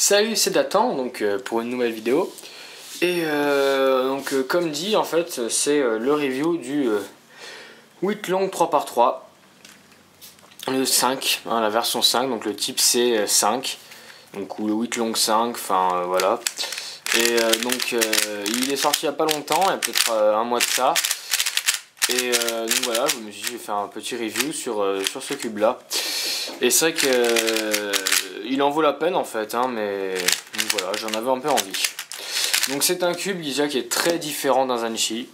Salut, c'est Dathan, donc pour une nouvelle vidéo. Et comme dit, en fait, c'est le review du Whitlong 3x3, le 5, hein, la version 5, donc le type C 5, donc ou le Whitlong 5, enfin voilà. Et il est sorti il n'y a pas longtemps, il y a peut-être un mois de ça. Et donc voilà, je me suis dit, je vais faire un petit review sur ce cube là. Et c'est vrai que il en vaut la peine en fait, hein, mais donc voilà, j'en avais un peu envie. Donc c'est un cube déjà qui est très différent d'un Zanshi.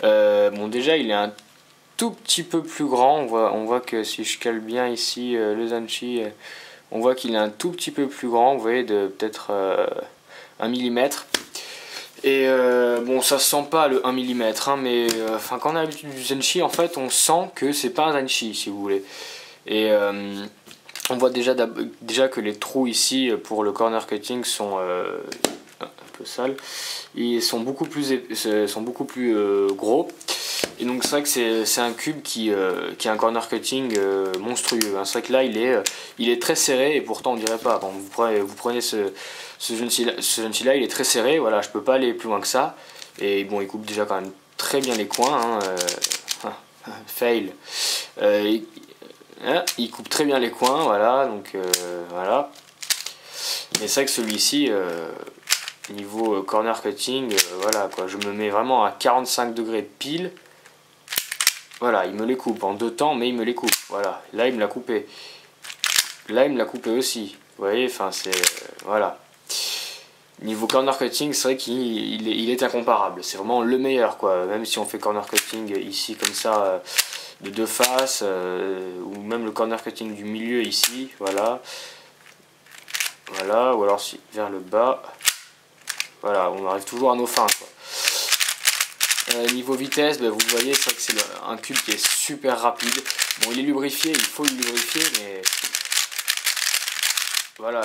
Bon, déjà il est un tout petit peu plus grand, on voit que si je cale bien ici le Zanshi, on voit qu'il est un tout petit peu plus grand, vous voyez, de peut-être 1 mm. Et bon, ça se sent pas le 1 mm, hein, mais quand on a l'habitude du Zanshi, en fait, on sent que c'est pas un Zanshi, si vous voulez. Et on voit déjà que les trous ici pour le corner cutting sont un peu sales. Ils sont beaucoup plus gros. Et donc c'est vrai que c'est un cube qui a un corner cutting monstrueux. C'est vrai que là il est très serré et pourtant on dirait pas. Bon, vous prenez ce Zanshi là, il est très serré. Voilà, je peux pas aller plus loin que ça. Et bon, il coupe déjà quand même très bien les coins. Fail. Il coupe très bien les coins, voilà, donc voilà. Mais c'est vrai que celui-ci, niveau corner cutting, voilà quoi, je me mets vraiment à 45 degrés pile. Voilà, il me les coupe en 2 temps, mais il me les coupe. Voilà, là il me l'a coupé. Là il me l'a coupé aussi. Vous voyez, enfin c'est voilà. Niveau corner cutting, c'est vrai qu'il est incomparable. C'est vraiment le meilleur quoi. Même si on fait corner cutting ici comme ça. De deux faces, ou même le corner cutting du milieu ici, voilà, ou alors si, vers le bas, voilà, on arrive toujours à nos fins, quoi. Niveau vitesse, vous le voyez, c'est vrai que c'est un cube qui est super rapide. Bon, il est lubrifié, il faut le lubrifier, mais voilà,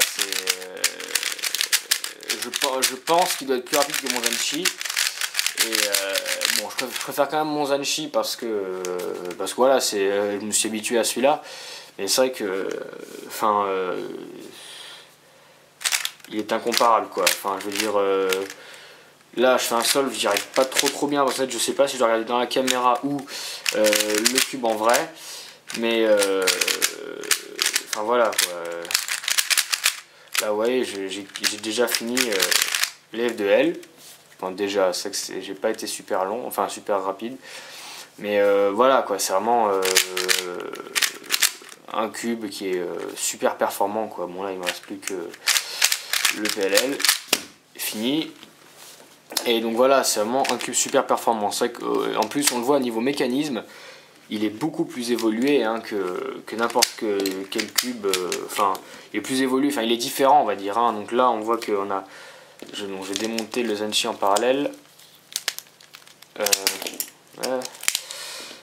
je pense qu'il doit être plus rapide que mon Zanshi. Et bon, je préfère quand même mon Zanshi parce que voilà, je me suis habitué à celui-là. Mais c'est vrai que, il est incomparable quoi. Enfin, je veux dire, là, je fais un solve, j'y arrive pas trop bien. En fait, je sais pas si je dois regarder dans la caméra ou le cube en vrai. Mais enfin voilà quoi. Là, vous voyez, j'ai déjà fini les F de L. Déjà, c'est que j'ai pas été super long, enfin super rapide, mais voilà quoi, c'est vraiment un cube qui est super performant quoi. Bon, là il me reste plus que le PLL, fini. Et donc voilà, c'est vraiment un cube super performant. C'est vrai qu'en plus on le voit au niveau mécanisme, il est beaucoup plus évolué hein, que n'importe quel cube. Enfin, il est plus évolué, enfin il est différent on va dire. Hein. Donc là on voit qu'on a je vais démonter le Zanshi en parallèle.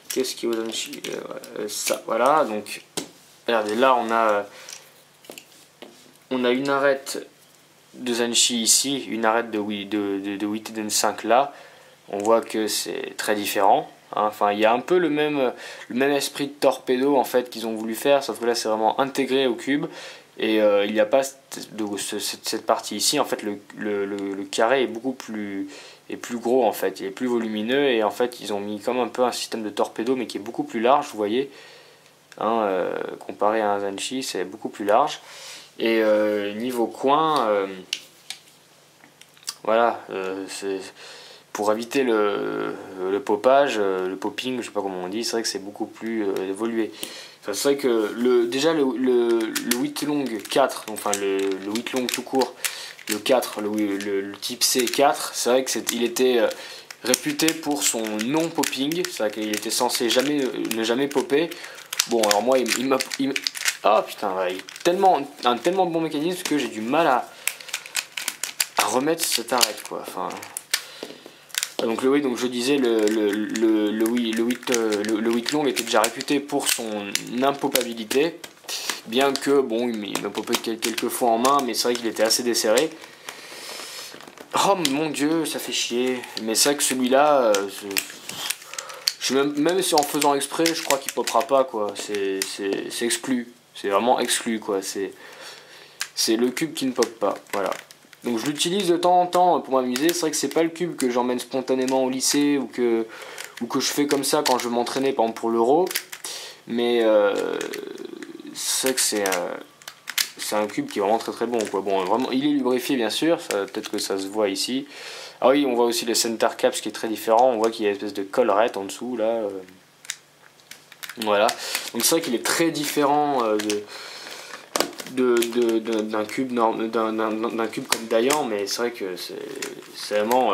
Qu'est-ce qui est au Zanshi ça, voilà. Donc, regardez, là on a une arête de Zanshi ici, une arête de Witten 5 là. On voit que c'est très différent. Hein. Enfin, il y a un peu le même esprit de torpedo en fait qu'ils ont voulu faire, sauf que là c'est vraiment intégré au cube. Et il n'y a pas cette partie ici, en fait le carré est beaucoup plus gros en fait, il est plus volumineux et en fait ils ont mis comme un peu un système de torpedo mais qui est beaucoup plus large, vous voyez, hein, comparé à un Zanshi c'est beaucoup plus large. Et niveau coin, voilà, c'est pour éviter le poppage, le popping, je sais pas comment on dit, c'est vrai que c'est beaucoup plus évolué. Enfin, c'est vrai que déjà le Whitlong 4, enfin le Whitlong tout court, le 4, le type C4, c'est vrai qu'il était réputé pour son non-popping, c'est vrai qu'il était censé ne jamais popper. Bon, alors moi, oh putain, ouais, un tellement bon mécanisme que j'ai du mal à remettre cette arête, quoi. Enfin. Donc je disais, le Whitlong était déjà réputé pour son impopabilité, bien que, bon, il m'a popé quelques fois en main, mais c'est vrai qu'il était assez desserré. Oh mon dieu, ça fait chier. Mais c'est vrai que celui-là, même si en faisant exprès, je crois qu'il popera pas, quoi. C'est exclu. C'est vraiment exclu, quoi. C'est C'est le cube qui ne pop pas, voilà. Donc je l'utilise de temps en temps pour m'amuser. C'est vrai que c'est pas le cube que j'emmène spontanément au lycée ou que je fais comme ça quand je veux m'entraîner, par exemple pour l'Euro. Mais c'est vrai que c'est un cube qui est vraiment très très bon, quoi. Bon, vraiment, il est lubrifié bien sûr, peut-être que ça se voit ici. Ah oui, on voit aussi le center cap, ce qui est très différent. On voit qu'il y a une espèce de collerette en dessous là. Voilà. Donc c'est vrai qu'il est très différent d'un cube d'un cube comme Dayan, mais c'est vrai que c'est vraiment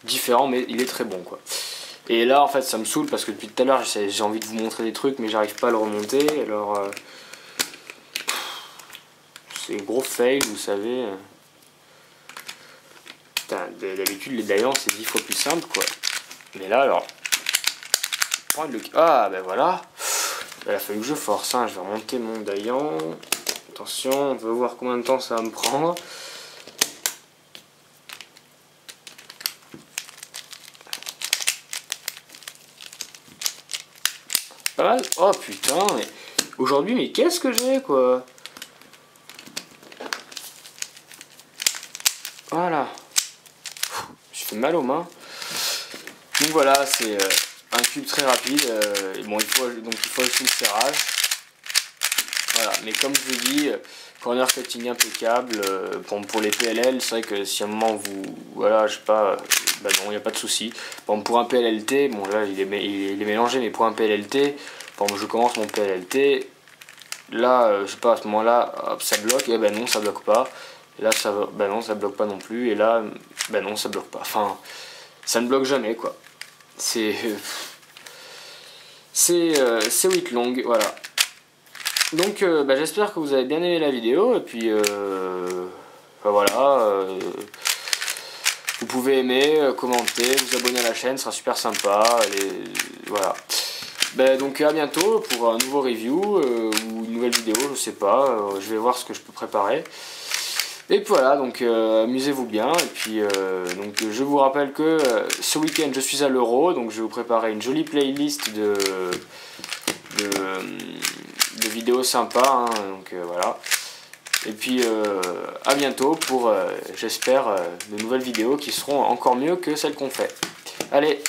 différent, mais il est très bon, quoi. Et là en fait ça me saoule parce que depuis tout à l'heure j'ai envie de vous montrer des trucs mais j'arrive pas à le remonter, alors c'est gros fail, vous savez. D'habitude les Dayan c'est 10 fois plus simple, quoi. Mais là alors ah ben voilà, il a fallu que je force, hein. Je vais remonter mon Dayan. Attention, on va voir combien de temps ça va me prendre. Pas mal. Oh putain, mais aujourd'hui, mais qu'est-ce que j'ai, quoi. Voilà. Je fais mal aux mains. Donc voilà, c'est un cube très rapide. Bon, il faut aussi le serrage. Voilà, mais comme je vous dis, corner cutting impeccable. Pour les PLL, c'est vrai que si à un moment vous, voilà, je sais pas, bah non, il n'y a pas de souci. Bon, pour un PLLT, bon là il est mélangé, mais pour un PLLT, bon, je commence mon PLLT, là, je sais pas, à ce moment-là, hop, ça bloque, et ben non, ça bloque pas. Et là, ben non, ça bloque pas non plus, et là, ben non, ça bloque pas. Enfin, ça ne bloque jamais, quoi. C'est 8 long, voilà. Donc bah, j'espère que vous avez bien aimé la vidéo, et puis bah, voilà, vous pouvez aimer, commenter, vous abonner à la chaîne, ce sera super sympa, voilà. Bah, donc à bientôt pour un nouveau review ou une nouvelle vidéo, je sais pas, je vais voir ce que je peux préparer. Et puis voilà, donc amusez-vous bien, et puis donc je vous rappelle que ce week-end je suis à l'Euro, donc je vais vous préparer une jolie playlist de vidéos sympas, hein, donc voilà. Et puis à bientôt pour, j'espère, de nouvelles vidéos qui seront encore mieux que celles qu'on fait. Allez!